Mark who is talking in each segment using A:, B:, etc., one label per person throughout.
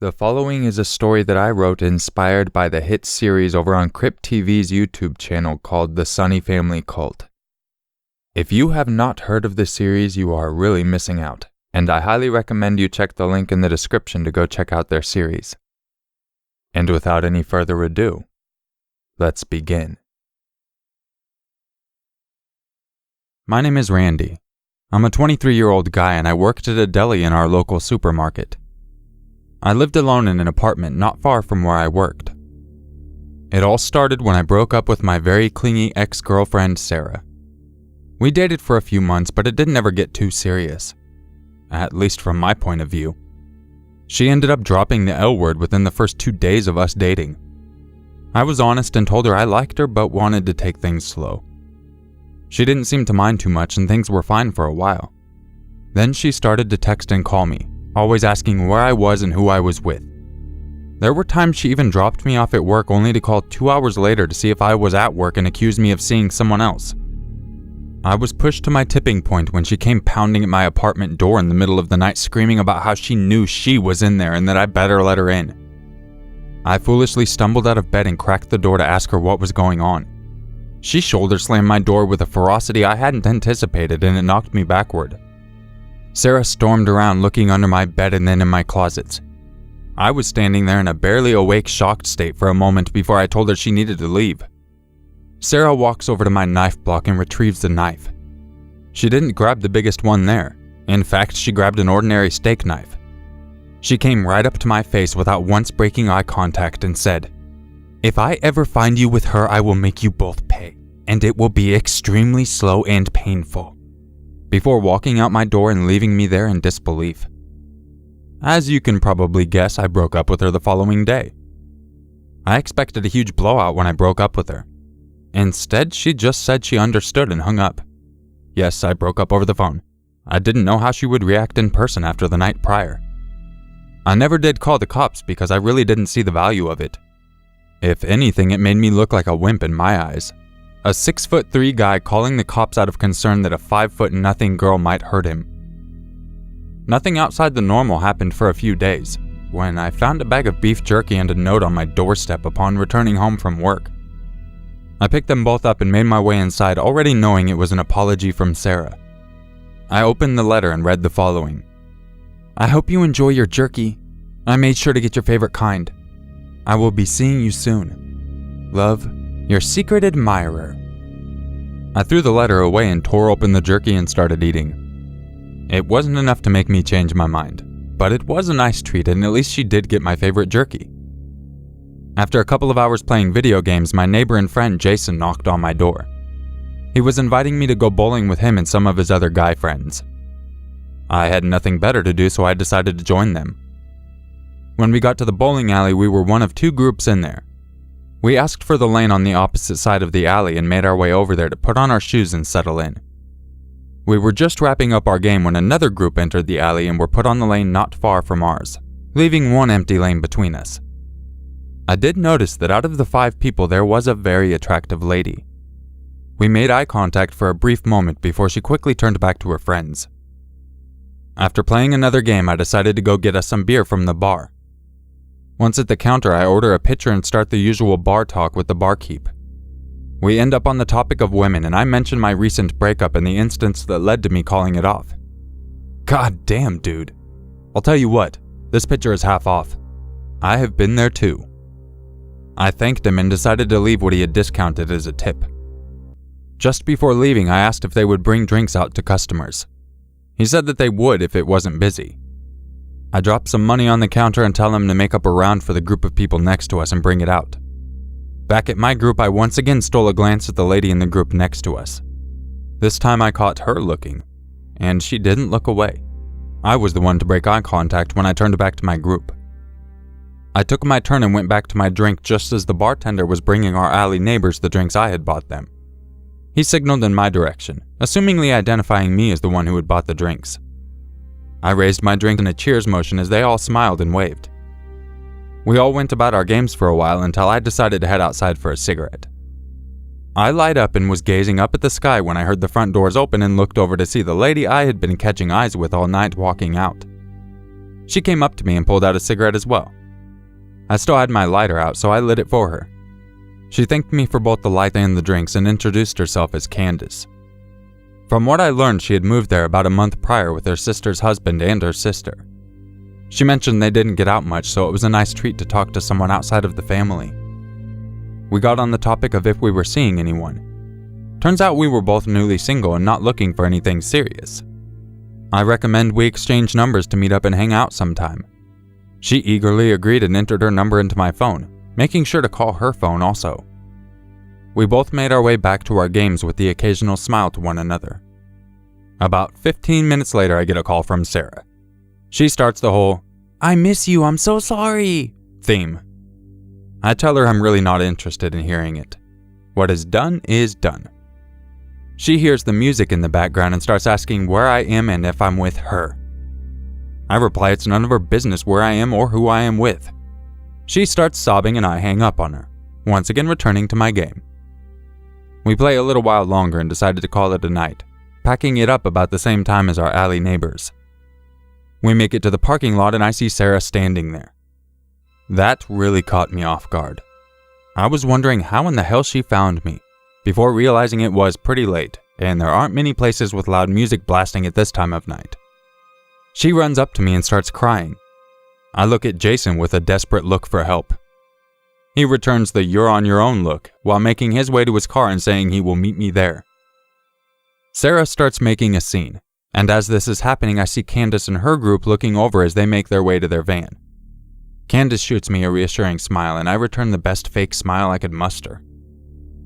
A: The following is a story that I wrote inspired by the hit series over on CryptTV's YouTube channel called The Sunny Family Cult. If you have not heard of the series, you are really missing out, and I highly recommend you check the link in the description to go check out their series. And without any further ado, let's begin. My name is Randy. I'm a 23-year-old guy and I worked at a deli in our local supermarket. I lived alone in an apartment not far from where I worked. It all started when I broke up with my very clingy ex-girlfriend, Sarah. We dated for a few months, but it didn't ever get too serious. At least from my point of view. She ended up dropping the L word within the first 2 days of us dating. I was honest and told her I liked her but wanted to take things slow. She didn't seem to mind too much and things were fine for a while. Then she started to text and call me, always asking where I was and who I was with. There were times she even dropped me off at work only to call 2 hours later to see if I was at work and accuse me of seeing someone else. I was pushed to my tipping point when she came pounding at my apartment door in the middle of the night screaming about how she knew she was in there and that I better let her in. I foolishly stumbled out of bed and cracked the door to ask her what was going on. She shoulder slammed my door with a ferocity I hadn't anticipated and it knocked me backward. Sarah stormed around looking under my bed and then in my closets. I was standing there in a barely awake, shocked state for a moment before I told her she needed to leave. Sarah walks over to my knife block and retrieves the knife. She didn't grab the biggest one there. In fact, she grabbed an ordinary steak knife. She came right up to my face without once breaking eye contact and said, "If I ever find you with her, I will make you both pay, and it will be extremely slow and painful," before walking out my door and leaving me there in disbelief. As you can probably guess, I broke up with her the following day. I expected a huge blowout when I broke up with her. Instead, she just said she understood and hung up. Yes, I broke up over the phone. I didn't know how she would react in person after the night prior. I never did call the cops because I really didn't see the value of it. If anything, it made me look like a wimp in my eyes. A 6'3" guy calling the cops out of concern that a 5'0" girl might hurt him. Nothing outside the normal happened for a few days, when I found a bag of beef jerky and a note on my doorstep upon returning home from work. I picked them both up and made my way inside, already knowing it was an apology from Sarah. I opened the letter and read the following. "I hope you enjoy your jerky. I made sure to get your favorite kind. I will be seeing you soon. Love, your secret admirer." I threw the letter away and tore open the jerky and started eating. It wasn't enough to make me change my mind, but it was a nice treat and at least she did get my favorite jerky. After a couple of hours playing video games, my neighbor and friend Jason knocked on my door. He was inviting me to go bowling with him and some of his other guy friends. I had nothing better to do, so I decided to join them. When we got to the bowling alley, we were one of two groups in there. We asked for the lane on the opposite side of the alley and made our way over there to put on our shoes and settle in. We were just wrapping up our game when another group entered the alley and were put on the lane not far from ours, leaving one empty lane between us. I did notice that out of the 5 people there was a very attractive lady. We made eye contact for a brief moment before she quickly turned back to her friends. After playing another game, I decided to go get us some beer from the bar. Once at the counter, I order a pitcher and start the usual bar talk with the barkeep. We end up on the topic of women, and I mention my recent breakup and the instance that led to me calling it off. "God damn, dude. I'll tell you what, this pitcher is half off. I have been there too." I thanked him and decided to leave what he had discounted as a tip. Just before leaving, I asked if they would bring drinks out to customers. He said that they would if it wasn't busy. I dropped some money on the counter and tell him to make up a round for the group of people next to us and bring it out. Back at my group, I once again stole a glance at the lady in the group next to us. This time I caught her looking, and she didn't look away. I was the one to break eye contact when I turned back to my group. I took my turn and went back to my drink just as the bartender was bringing our alley neighbors the drinks I had bought them. He signaled in my direction, assumingly identifying me as the one who had bought the drinks. I raised my drink in a cheers motion as they all smiled and waved. We all went about our games for a while until I decided to head outside for a cigarette. I light up and was gazing up at the sky when I heard the front doors open and looked over to see the lady I had been catching eyes with all night walking out. She came up to me and pulled out a cigarette as well. I still had my lighter out, so I lit it for her. She thanked me for both the light and the drinks and introduced herself as Candace. From what I learned, she had moved there about a month prior with her sister's husband and her sister. She mentioned they didn't get out much, so it was a nice treat to talk to someone outside of the family. We got on the topic of if we were seeing anyone. Turns out we were both newly single and not looking for anything serious. I recommend we exchange numbers to meet up and hang out sometime. She eagerly agreed and entered her number into my phone, making sure to call her phone also. We both made our way back to our games with the occasional smile to one another. About 15 minutes later, I get a call from Sarah. She starts the whole, "I miss you, I'm so sorry" theme. I tell her I'm really not interested in hearing it. What is done is done. She hears the music in the background and starts asking where I am and if I'm with her. I reply it's none of her business where I am or who I am with. She starts sobbing and I hang up on her, once again returning to my game. We play a little while longer and decided to call it a night, packing it up about the same time as our alley neighbors. We make it to the parking lot and I see Sarah standing there. That really caught me off guard. I was wondering how in the hell she found me, before realizing it was pretty late, and there aren't many places with loud music blasting at this time of night. She runs up to me and starts crying. I look at Jason with a desperate look for help. He returns the "you're on your own" look, while making his way to his car and saying he will meet me there. Sarah starts making a scene, and as this is happening, I see Candace and her group looking over as they make their way to their van. Candace shoots me a reassuring smile, and I return the best fake smile I could muster.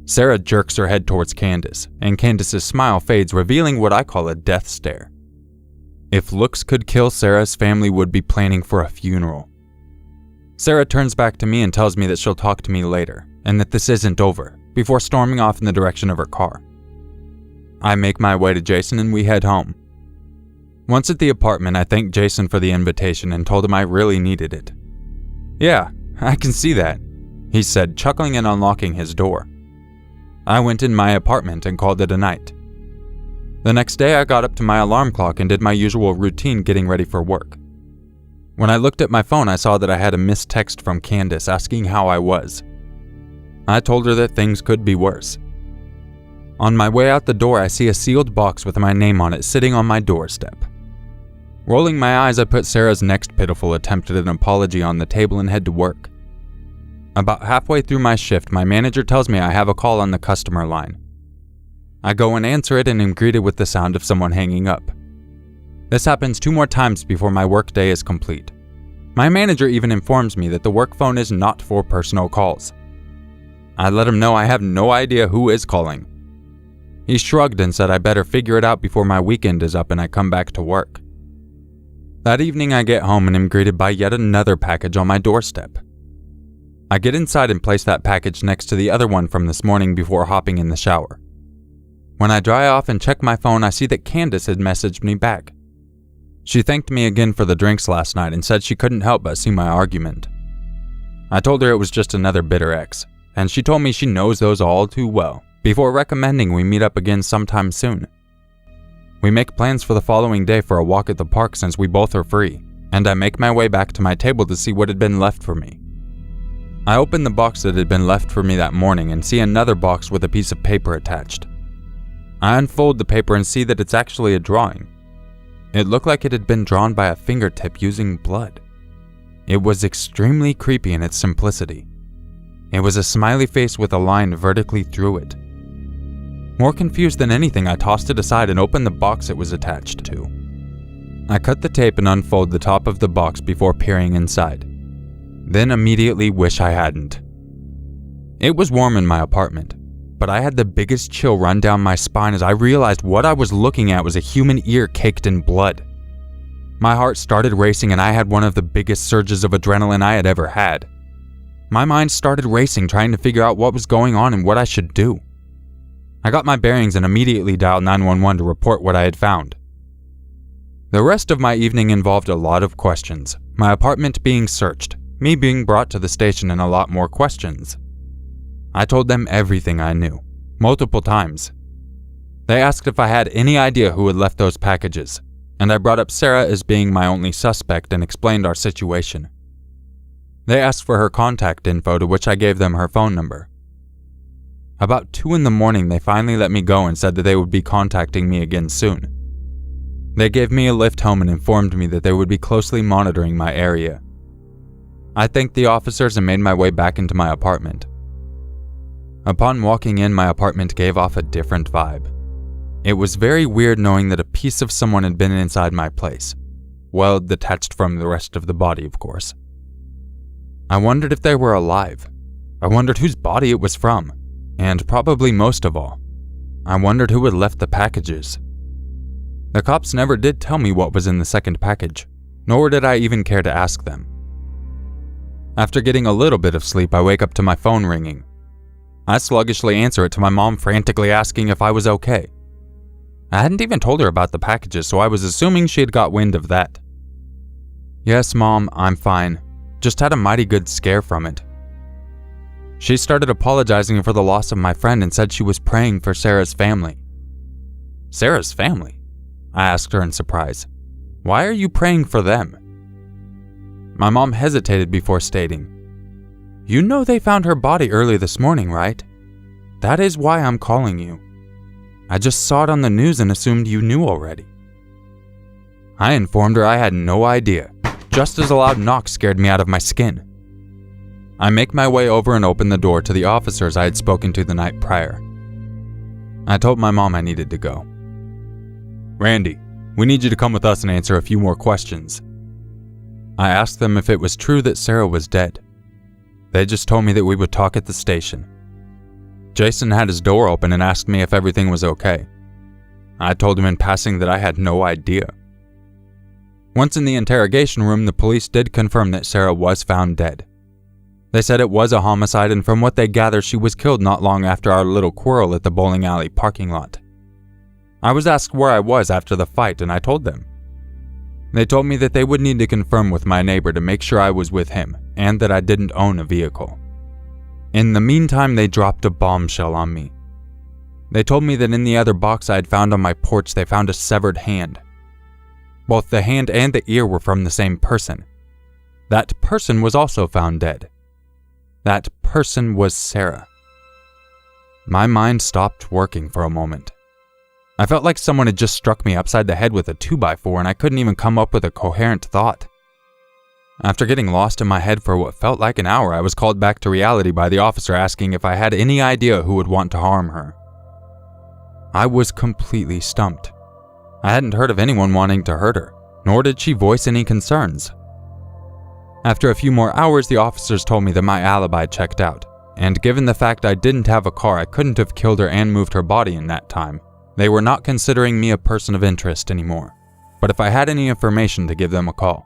A: Sarah jerks her head towards Candace, and Candace's smile fades, revealing what I call a death stare. If looks could kill, Sarah's family would be planning for a funeral. Sarah turns back to me and tells me that she'll talk to me later, and that this isn't over, before storming off in the direction of her car. I make my way to Jason and we head home. Once at the apartment, I thanked Jason for the invitation and told him I really needed it. "Yeah, I can see that," he said, chuckling and unlocking his door. I went in my apartment and called it a night. The next day, I got up to my alarm clock and did my usual routine getting ready for work. When I looked at my phone, I saw that I had a missed text from Candace asking how I was. I told her that things could be worse. On my way out the door, I see a sealed box with my name on it sitting on my doorstep. Rolling my eyes, I put Sarah's next pitiful attempt at an apology on the table and head to work. About halfway through my shift, my manager tells me I have a call on the customer line. I go and answer it and am greeted with the sound of someone hanging up. This happens 2 more times before my workday is complete. My manager even informs me that the work phone is not for personal calls. I let him know I have no idea who is calling. He shrugged and said I better figure it out before my weekend is up and I come back to work. That evening I get home and am greeted by yet another package on my doorstep. I get inside and place that package next to the other one from this morning before hopping in the shower. When I dry off and check my phone, I see that Candace had messaged me back. She thanked me again for the drinks last night and said she couldn't help but see my argument. I told her it was just another bitter ex, and she told me she knows those all too well, before recommending we meet up again sometime soon. We make plans for the following day for a walk at the park since we both are free, and I make my way back to my table to see what had been left for me. I open the box that had been left for me that morning and see another box with a piece of paper attached. I unfold the paper and see that it's actually a drawing. It looked like it had been drawn by a fingertip using blood. It was extremely creepy in its simplicity. It was a smiley face with a line vertically through it. More confused than anything, I tossed it aside and opened the box it was attached to. I cut the tape and unfold the top of the box before peering inside. Then immediately wish I hadn't. It was warm in my apartment, but I had the biggest chill run down my spine as I realized what I was looking at was a human ear caked in blood. My heart started racing and I had one of the biggest surges of adrenaline I had ever had. My mind started racing, trying to figure out what was going on and what I should do. I got my bearings and immediately dialed 911 to report what I had found. The rest of my evening involved a lot of questions, my apartment being searched, me being brought to the station, and a lot more questions. I told them everything I knew, multiple times. They asked if I had any idea who had left those packages, and I brought up Sarah as being my only suspect and explained our situation. They asked for her contact info, to which I gave them her phone number. About 2 a.m, they finally let me go and said that they would be contacting me again soon. They gave me a lift home and informed me that they would be closely monitoring my area. I thanked the officers and made my way back into my apartment. Upon walking in, my apartment gave off a different vibe. It was very weird knowing that a piece of someone had been inside my place. Well, detached from the rest of the body, of course. I wondered if they were alive. I wondered whose body it was from. And probably most of all, I wondered who had left the packages. The cops never did tell me what was in the second package, nor did I even care to ask them. After getting a little bit of sleep, I wake up to my phone ringing. I sluggishly answer it to my mom frantically asking if I was okay. I hadn't even told her about the packages, so I was assuming she had got wind of that. "Yes, Mom, I'm fine. Just had a mighty good scare from it." She started apologizing for the loss of my friend and said she was praying for Sarah's family. "Sarah's family?" I asked her in surprise. "Why are you praying for them?" My mom hesitated before stating, "You know they found her body early this morning, right? That is why I'm calling you. I just saw it on the news and assumed you knew already." I informed her I had no idea, just as a loud knock scared me out of my skin. I make my way over and open the door to the officers I had spoken to the night prior. I told my mom I needed to go. "Randy, we need you to come with us and answer a few more questions." I asked them if it was true that Sarah was dead. They just told me that we would talk at the station. Jason had his door open and asked me if everything was okay. I told him in passing that I had no idea. Once in the interrogation room, the police did confirm that Sarah was found dead. They said it was a homicide, and from what they gather, she was killed not long after our little quarrel at the bowling alley parking lot. I was asked where I was after the fight, and I told them. They told me that they would need to confirm with my neighbor to make sure I was with him, and that I didn't own a vehicle. In the meantime, they dropped a bombshell on me. They told me that in the other box I had found on my porch, they found a severed hand. Both the hand and the ear were from the same person. That person was also found dead. That person was Sarah. My mind stopped working for a moment. I felt like someone had just struck me upside the head with a 2x4 and I couldn't even come up with a coherent thought. After getting lost in my head for what felt like an hour, I was called back to reality by the officer asking if I had any idea who would want to harm her. I was completely stumped. I hadn't heard of anyone wanting to hurt her, nor did she voice any concerns. After a few more hours, the officers told me that my alibi checked out, and given the fact I didn't have a car, I couldn't have killed her and moved her body in that time. They were not considering me a person of interest anymore, but if I had any information, to give them a call.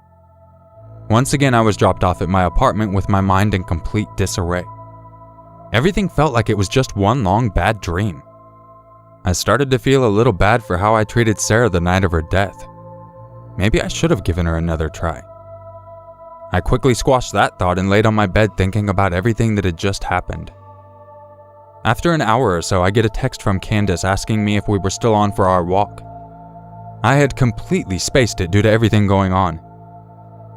A: Once again, I was dropped off at my apartment with my mind in complete disarray. Everything felt like it was just one long bad dream. I started to feel a little bad for how I treated Sarah the night of her death. Maybe I should have given her another try. I quickly squashed that thought and laid on my bed thinking about everything that had just happened. After an hour or so, I get a text from Candace asking me if we were still on for our walk. I had completely spaced it due to everything going on.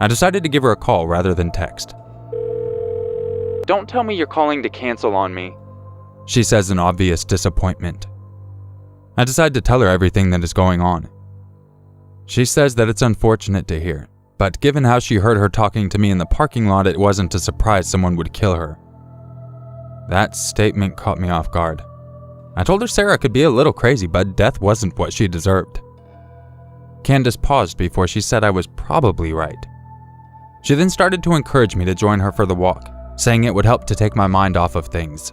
A: I decided to give her a call rather than text. "Don't tell me you're calling to cancel on me," she says in obvious disappointment. I decide to tell her everything that is going on. She says that it's unfortunate to hear, but given how she heard her talking to me in the parking lot, it wasn't a surprise someone would kill her. That statement caught me off guard. I told her Sarah could be a little crazy, but death wasn't what she deserved. Candace paused before she said I was probably right. She then started to encourage me to join her for the walk, saying it would help to take my mind off of things.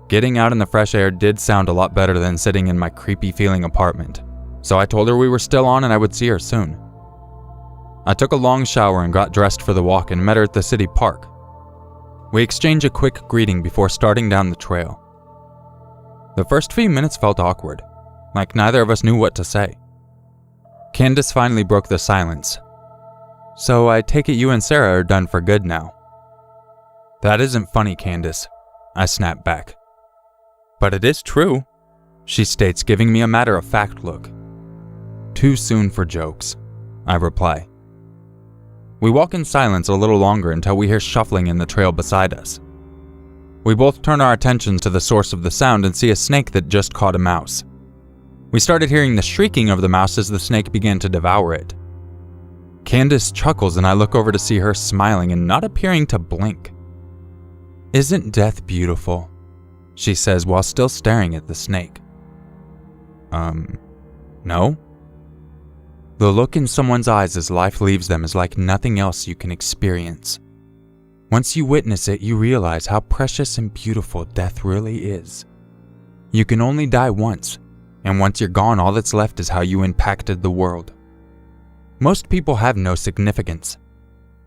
A: Getting out in the fresh air did sound a lot better than sitting in my creepy-feeling apartment, so I told her we were still on and I would see her soon. I took a long shower and got dressed for the walk and met her at the city park. We exchanged a quick greeting before starting down the trail. The first few minutes felt awkward, like neither of us knew what to say. Candace finally broke the silence. "So I take it you and Sarah are done for good now." "That isn't funny, Candace," I snapped back. "But it is true," she states, giving me a matter-of-fact look. Too soon for jokes, I reply. We walk in silence a little longer until we hear shuffling in the trail beside us. We both turn our attentions to the source of the sound and see a snake that just caught a mouse. We started hearing the shrieking of the mouse as the snake began to devour it. Candace chuckles and I look over to see her smiling and not appearing to blink. "Isn't death beautiful?" she says while still staring at the snake. No? The look in someone's eyes as life leaves them is like nothing else you can experience. Once you witness it, you realize how precious and beautiful death really is. You can only die once, and once you're gone, all that's left is how you impacted the world. Most people have no significance.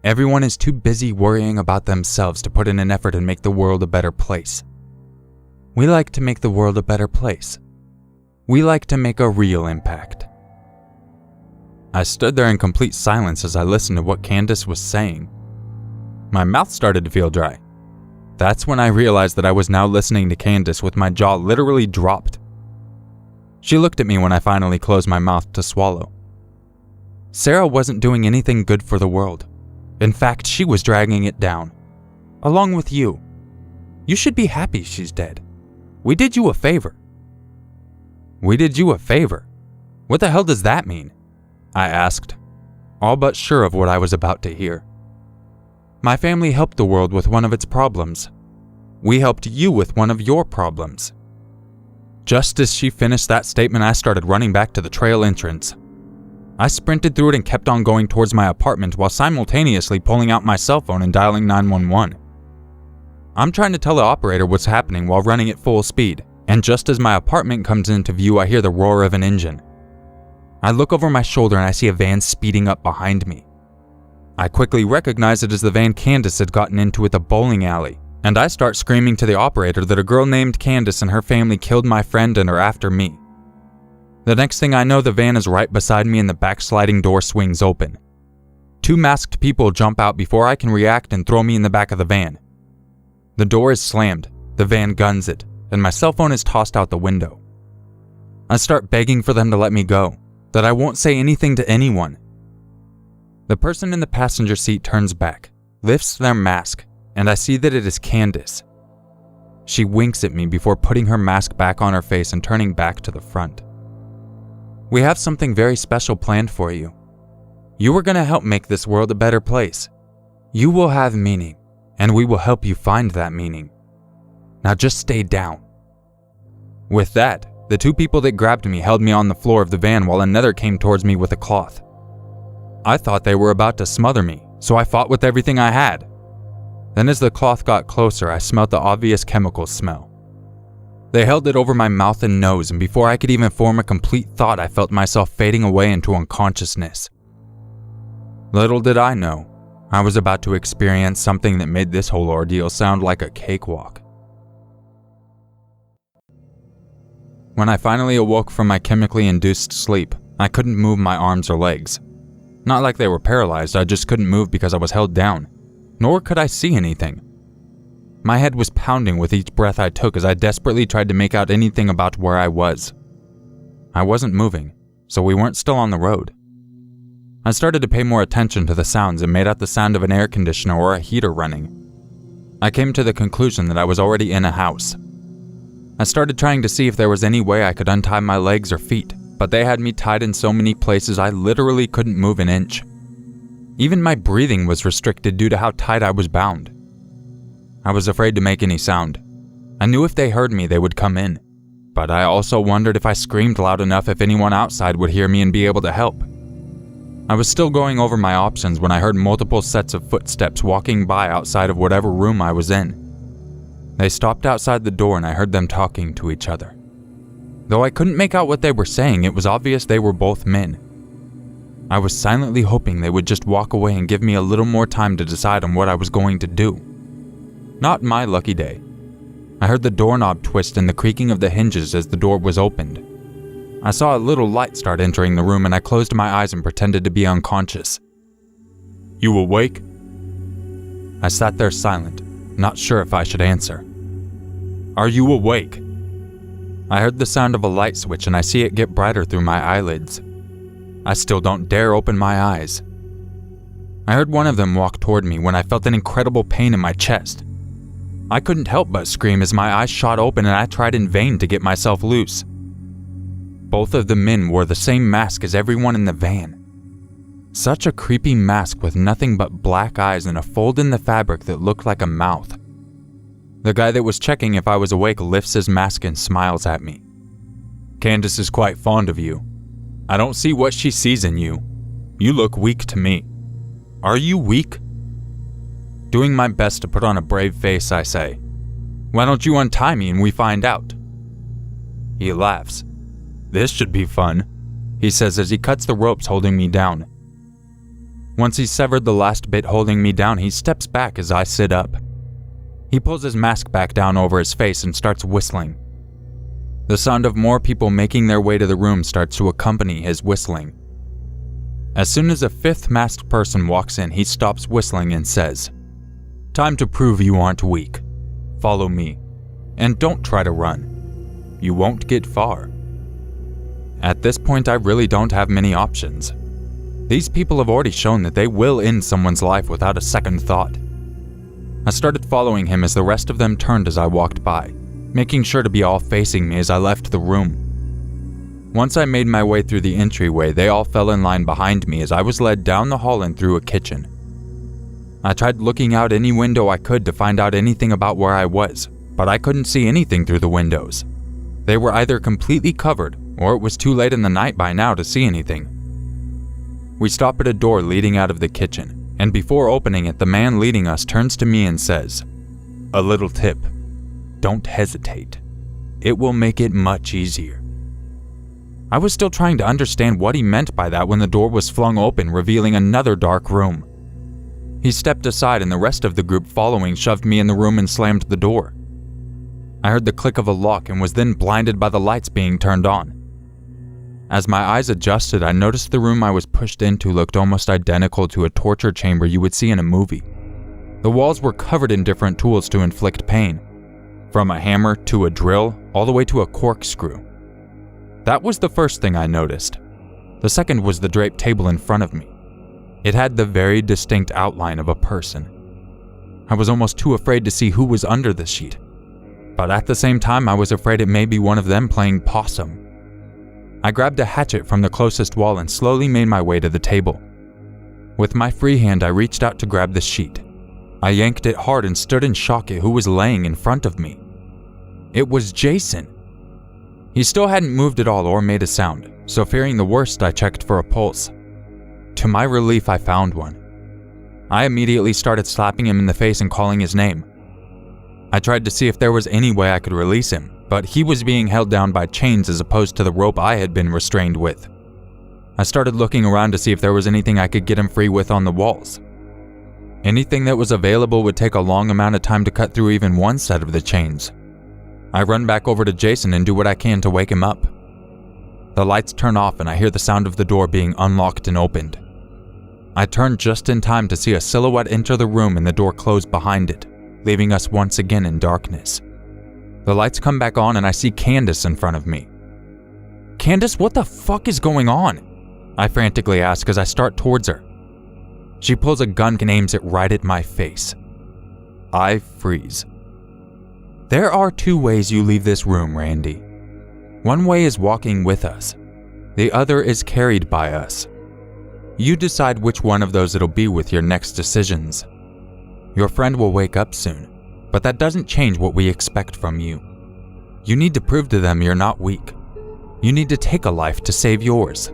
A: Everyone is too busy worrying about themselves to put in an effort and make the world a better place. We like to make the world a better place. We like to make a real impact. I stood there in complete silence as I listened to what Candace was saying. My mouth started to feel dry. That's when I realized that I was now listening to Candace with my jaw literally dropped. She looked at me when I finally closed my mouth to swallow. Sarah wasn't doing anything good for the world. In fact, she was dragging it down. Along with you. You should be happy she's dead. We did you a favor. We did you a favor? What the hell does that mean? I asked, all but sure of what I was about to hear. My family helped the world with one of its problems. We helped you with one of your problems. Just as she finished that statement, I started running back to the trail entrance. I sprinted through it and kept on going towards my apartment while simultaneously pulling out my cell phone and dialing 911. I'm trying to tell the operator what's happening while running at full speed, and just as my apartment comes into view, I hear the roar of an engine. I look over my shoulder and I see a van speeding up behind me. I quickly recognize it as the van Candace had gotten into at the bowling alley, and I start screaming to the operator that a girl named Candace and her family killed my friend and are after me. The next thing I know, the van is right beside me and the back sliding door swings open. 2 masked people jump out before I can react and throw me in the back of the van. The door is slammed, the van guns it, and my cell phone is tossed out the window. I start begging for them to let me go, that I won't say anything to anyone. The person in the passenger seat turns back, lifts their mask, and I see that it is Candace. She winks at me before putting her mask back on her face and turning back to the front. "We have something very special planned for you. You are going to help make this world a better place. You will have meaning, and we will help you find that meaning. Now just stay down." With that, the 2 people that grabbed me held me on the floor of the van while another came towards me with a cloth. I thought they were about to smother me, so I fought with everything I had. Then as the cloth got closer, I smelled the obvious chemical smell. They held it over my mouth and nose, and before I could even form a complete thought, I felt myself fading away into unconsciousness. Little did I know, I was about to experience something that made this whole ordeal sound like a cakewalk. When I finally awoke from my chemically induced sleep, I couldn't move my arms or legs. Not like they were paralyzed, I just couldn't move because I was held down. Nor could I see anything. My head was pounding with each breath I took as I desperately tried to make out anything about where I was. I wasn't moving, so we weren't still on the road. I started to pay more attention to the sounds and made out the sound of an air conditioner or a heater running. I came to the conclusion that I was already in a house. I started trying to see if there was any way I could untie my legs or feet, but they had me tied in so many places I literally couldn't move an inch. Even my breathing was restricted due to how tight I was bound. I was afraid to make any sound. I knew if they heard me, they would come in. But I also wondered if I screamed loud enough if anyone outside would hear me and be able to help. I was still going over my options when I heard multiple sets of footsteps walking by outside of whatever room I was in. They stopped outside the door and I heard them talking to each other. Though I couldn't make out what they were saying, it was obvious they were both men. I was silently hoping they would just walk away and give me a little more time to decide on what I was going to do. Not my lucky day. I heard the doorknob twist and the creaking of the hinges as the door was opened. I saw a little light start entering the room and I closed my eyes and pretended to be unconscious. "You awake?" I sat there silent, not sure if I should answer. "Are you awake?" I heard the sound of a light switch and I see it get brighter through my eyelids. I still don't dare open my eyes. I heard one of them walk toward me when I felt an incredible pain in my chest. I couldn't help but scream as my eyes shot open and I tried in vain to get myself loose. Both of the men wore the same mask as everyone in the van. Such a creepy mask with nothing but black eyes and a fold in the fabric that looked like a mouth. The guy that was checking if I was awake lifts his mask and smiles at me. "Candace is quite fond of you. I don't see what she sees in you. You look weak to me." "Are you weak?" Doing my best to put on a brave face, I say, "Why don't you untie me and we find out?" He laughs. "This should be fun," he says as he cuts the ropes holding me down. Once he's severed the last bit holding me down, he steps back as I sit up. He pulls his mask back down over his face and starts whistling. The sound of more people making their way to the room starts to accompany his whistling. As soon as a fifth masked person walks in, he stops whistling and says, "Time to prove you aren't weak. Follow me, and don't try to run. You won't get far." At this point, I really don't have many options. These people have already shown that they will end someone's life without a second thought. I started following him as the rest of them turned as I walked by, making sure to be all facing me as I left the room. Once I made my way through the entryway, they all fell in line behind me as I was led down the hall and through a kitchen. I tried looking out any window I could to find out anything about where I was, but I couldn't see anything through the windows. They were either completely covered, or it was too late in the night by now to see anything. We stop at a door leading out of the kitchen, and before opening it, the man leading us turns to me and says, "A little tip. Don't hesitate. It will make it much easier." I was still trying to understand what he meant by that when the door was flung open, revealing another dark room. He stepped aside and the rest of the group following shoved me in the room and slammed the door. I heard the click of a lock and was then blinded by the lights being turned on. As my eyes adjusted, I noticed the room I was pushed into looked almost identical to a torture chamber you would see in a movie. The walls were covered in different tools to inflict pain, from a hammer to a drill, all the way to a corkscrew. That was the first thing I noticed. The second was the draped table in front of me. It had the very distinct outline of a person. I was almost too afraid to see who was under the sheet, but at the same time I was afraid it may be one of them playing possum. I grabbed a hatchet from the closest wall and slowly made my way to the table. With my free hand, I reached out to grab the sheet. I yanked it hard and stood in shock at who was laying in front of me. It was Jason. He still hadn't moved at all or made a sound, so fearing the worst, I checked for a pulse. To my relief, I found one. I immediately started slapping him in the face and calling his name. I tried to see if there was any way I could release him, but he was being held down by chains as opposed to the rope I had been restrained with. I started looking around to see if there was anything I could get him free with on the walls. Anything that was available would take a long amount of time to cut through even one set of the chains. I run back over to Jason and do what I can to wake him up. The lights turn off and I hear the sound of the door being unlocked and opened. I turn just in time to see a silhouette enter the room and the door close behind it, leaving us once again in darkness. The lights come back on and I see Candace in front of me. "Candace, what the fuck is going on?" I frantically ask as I start towards her. She pulls a gun and aims it right at my face. I freeze. "There are two ways you leave this room, Randy. One way is walking with us. The other is carried by us. You decide which one of those it'll be with your next decisions. Your friend will wake up soon, but that doesn't change what we expect from you. You need to prove to them you're not weak. You need to take a life to save yours.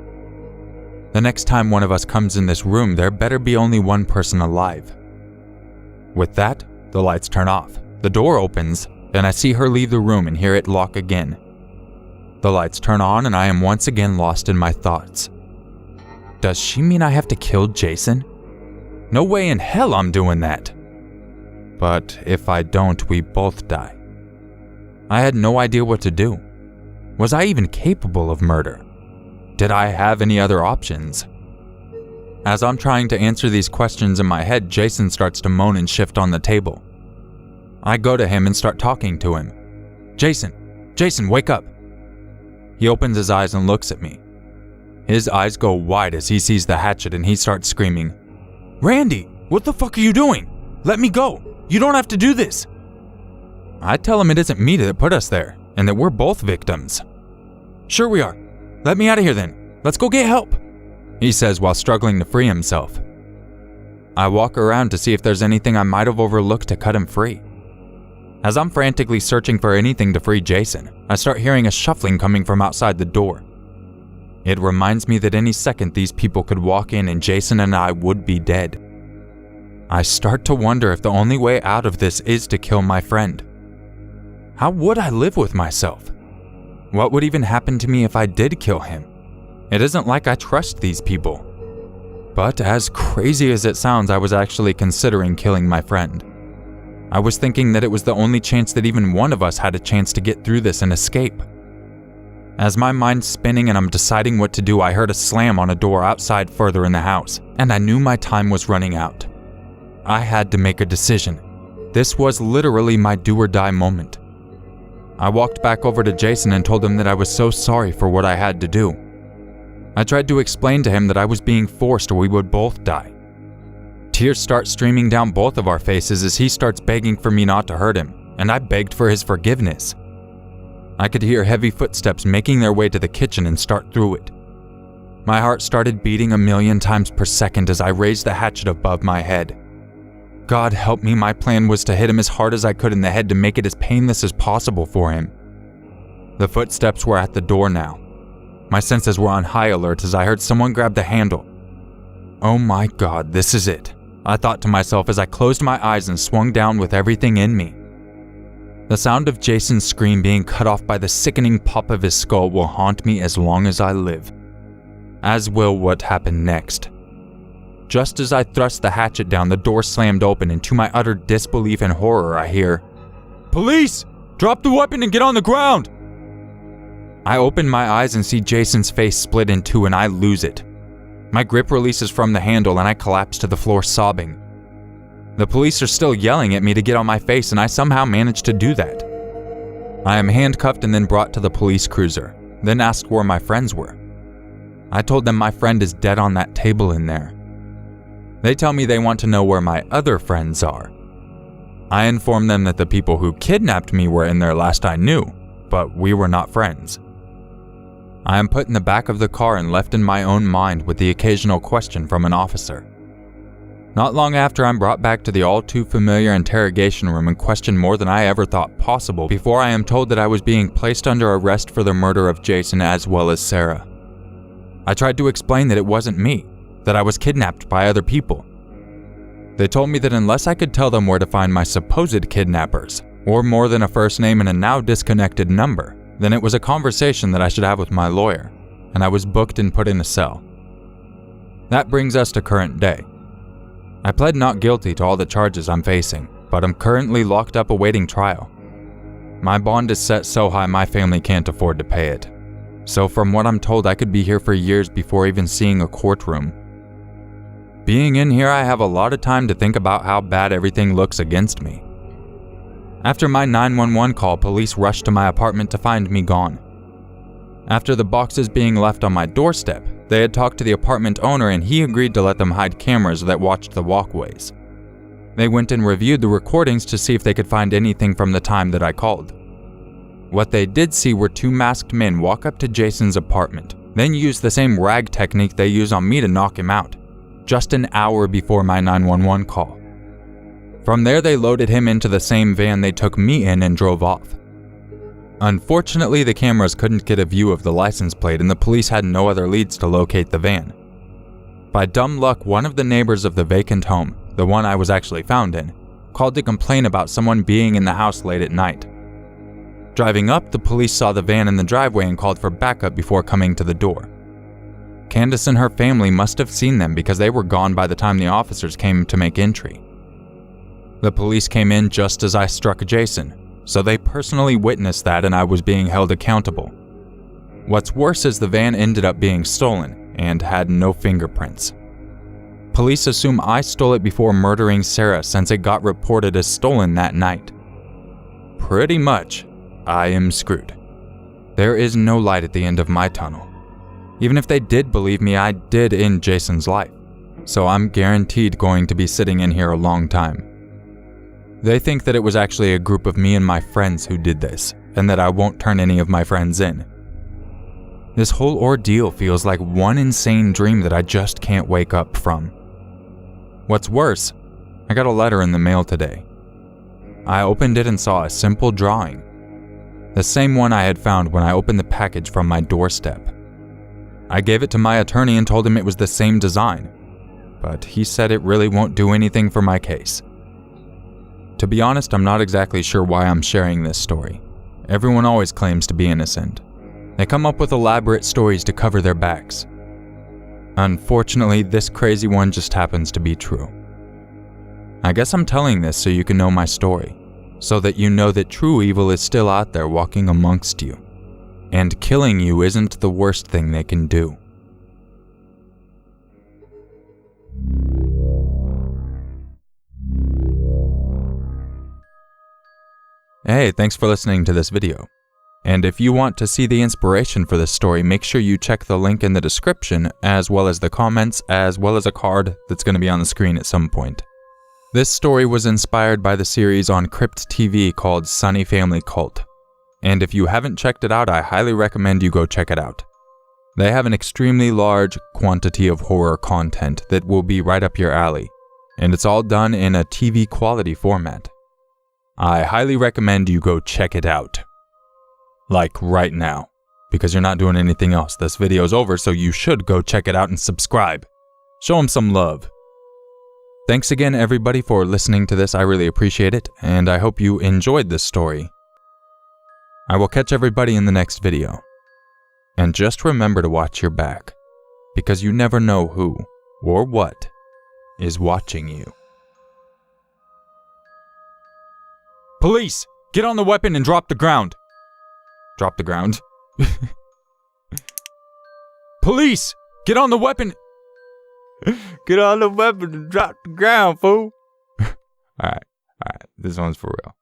A: The next time one of us comes in this room, there better be only one person alive." With that, the lights turn off, the door opens, and I see her leave the room and hear it lock again. The lights turn on and I am once again lost in my thoughts. Does she mean I have to kill Jason? No way in hell I'm doing that. But if I don't, we both die. I had no idea what to do. Was I even capable of murder? Did I have any other options? As I'm trying to answer these questions in my head, Jason starts to moan and shift on the table. I go to him and start talking to him. Jason, wake up." He opens his eyes and looks at me. His eyes go wide as he sees the hatchet and he starts screaming, "Randy, what the fuck are you doing? Let me go. You don't have to do this." I tell him it isn't me that put us there and that we're both victims. "Sure we are. Let me out of here then. Let's go get help," he says while struggling to free himself. I walk around to see if there's anything I might have overlooked to cut him free. As I'm frantically searching for anything to free Jason, I start hearing a shuffling coming from outside the door. It reminds me that any second these people could walk in and Jason and I would be dead. I start to wonder if the only way out of this is to kill my friend. How would I live with myself? What would even happen to me if I did kill him? It isn't like I trust these people. But as crazy as it sounds, I was actually considering killing my friend. I was thinking that it was the only chance that even one of us had a chance to get through this and escape. As my mind's spinning and I'm deciding what to do, I heard a slam on a door outside further in the house, and I knew my time was running out. I had to make a decision. This was literally my do or die moment. I walked back over to Jason and told him that I was so sorry for what I had to do. I tried to explain to him that I was being forced or we would both die. Tears start streaming down both of our faces as he starts begging for me not to hurt him, and I begged for his forgiveness. I could hear heavy footsteps making their way to the kitchen and start through it. My heart started beating 1,000,000 times per second as I raised the hatchet above my head. God help me, my plan was to hit him as hard as I could in the head to make it as painless as possible for him. The footsteps were at the door now. My senses were on high alert as I heard someone grab the handle. Oh my God, this is it, I thought to myself as I closed my eyes and swung down with everything in me. The sound of Jason's scream being cut off by the sickening pop of his skull will haunt me as long as I live. As will what happened next. Just as I thrust the hatchet down, the door slammed open, and to my utter disbelief and horror, I hear, "Police! Drop the weapon and get on the ground!" I open my eyes and see Jason's face split in two, and I lose it. My grip releases from the handle and I collapse to the floor sobbing. The police are still yelling at me to get on my face, and I somehow manage to do that. I am handcuffed and then brought to the police cruiser, then asked where my friends were. I told them my friend is dead on that table in there. They tell me they want to know where my other friends are. I inform them that the people who kidnapped me were in there last I knew, but we were not friends. I am put in the back of the car and left in my own mind with the occasional question from an officer. Not long after, I'm brought back to the all too familiar interrogation room and questioned more than I ever thought possible before I am told that I was being placed under arrest for the murder of Jason as well as Sarah. I tried to explain that it wasn't me, that I was kidnapped by other people. They told me that unless I could tell them where to find my supposed kidnappers, or more than a first name and a now disconnected number, then it was a conversation that I should have with my lawyer, and I was booked and put in a cell. That brings us to current day. I pled not guilty to all the charges I'm facing, but I'm currently locked up awaiting trial. My bond is set so high my family can't afford to pay it. So from what I'm told, I could be here for years before even seeing a courtroom. Being in here, I have a lot of time to think about how bad everything looks against me. After my 911 call, police rushed to my apartment to find me gone. After the boxes being left on my doorstep, they had talked to the apartment owner and he agreed to let them hide cameras that watched the walkways. They went and reviewed the recordings to see if they could find anything from the time that I called. What they did see were two masked men walk up to Jason's apartment, then use the same rag technique they use on me to knock him out, just an hour before my 911 call. From there, they loaded him into the same van they took me in and drove off. Unfortunately, the cameras couldn't get a view of the license plate and the police had no other leads to locate the van. By dumb luck, one of the neighbors of the vacant home, the one I was actually found in, called to complain about someone being in the house late at night. Driving up, the police saw the van in the driveway and called for backup before coming to the door. Candace and her family must have seen them because they were gone by the time the officers came to make entry. The police came in just as I struck Jason, so they personally witnessed that and I was being held accountable. What's worse is the van ended up being stolen and had no fingerprints. Police assume I stole it before murdering Sarah since it got reported as stolen that night. Pretty much, I am screwed. There is no light at the end of my tunnel. Even if they did believe me, I did end Jason's life, so I'm guaranteed going to be sitting in here a long time. They think that it was actually a group of me and my friends who did this, and that I won't turn any of my friends in. This whole ordeal feels like one insane dream that I just can't wake up from. What's worse, I got a letter in the mail today. I opened it and saw a simple drawing, the same one I had found when I opened the package from my doorstep. I gave it to my attorney and told him it was the same design, but he said it really won't do anything for my case. To be honest, I'm not exactly sure why I'm sharing this story. Everyone always claims to be innocent. They come up with elaborate stories to cover their backs. Unfortunately, this crazy one just happens to be true. I guess I'm telling this so you can know my story, so that you know that true evil is still out there walking amongst you, and killing you isn't the worst thing they can do. Hey, thanks for listening to this video. And if you want to see the inspiration for this story, make sure you check the link in the description, as well as the comments, as well as a card that's going to be on the screen at some point. This story was inspired by the series on CryptTV called Sunny Family Cult. And if you haven't checked it out, I highly recommend you go check it out. They have an extremely large quantity of horror content that will be right up your alley, and it's all done in a TV quality format. I highly recommend you go check it out. Like right now, because you're not doing anything else. This video's over, so you should go check it out and subscribe. Show them some love. Thanks again, everybody, for listening to this. I really appreciate it, and I hope you enjoyed this story. I will catch everybody in the next video. And just remember to watch your back, because you never know who or what is watching you. Police! Get on the weapon and drop the ground! Drop the ground. Police! Get on the weapon! Get on the weapon and drop the ground, fool! Alright, this one's for real.